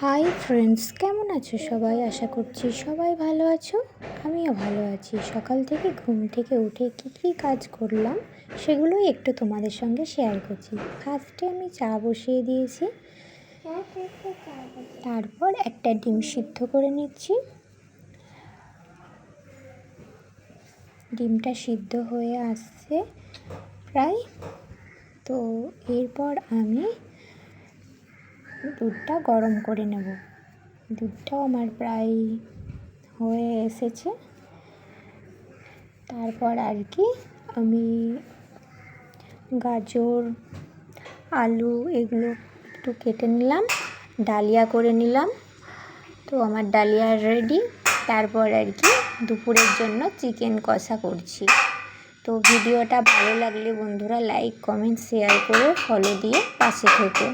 Hi friends, কেমন আছো সবাই? আশা করছি সবাই ভালো আছো। আমিও ভালো আছি। সকাল থেকে ঘুম থেকে উঠে কী কাজ করলাম সেগুলোই একটু তোমাদের সঙ্গে শেয়ার করছি। ফার্স্টে আমি চা বসিয়ে দিয়েছি, তারপর একটা ডিম সিদ্ধ করে নিচ্ছি। ডিমটা সিদ্ধ হয়ে আসছে প্রায়, তো এরপর আমি দুধটা গরম করে নেব। দুধটাও আমার প্রায় হয়ে এসেছে। তারপর আমি গাজর, আলু এগুলো একটু কেটে নিলাম, ডালিয়া করে নিলাম। তো আমার ডালিয়া রেডি। তারপর দুপুরের জন্য চিকেন কষা করছি। তো ভিডিওটা ভালো লাগলে বন্ধুরা লাইক, কমেন্ট, শেয়ার করে ফলো দিয়ে পাশে থেকো।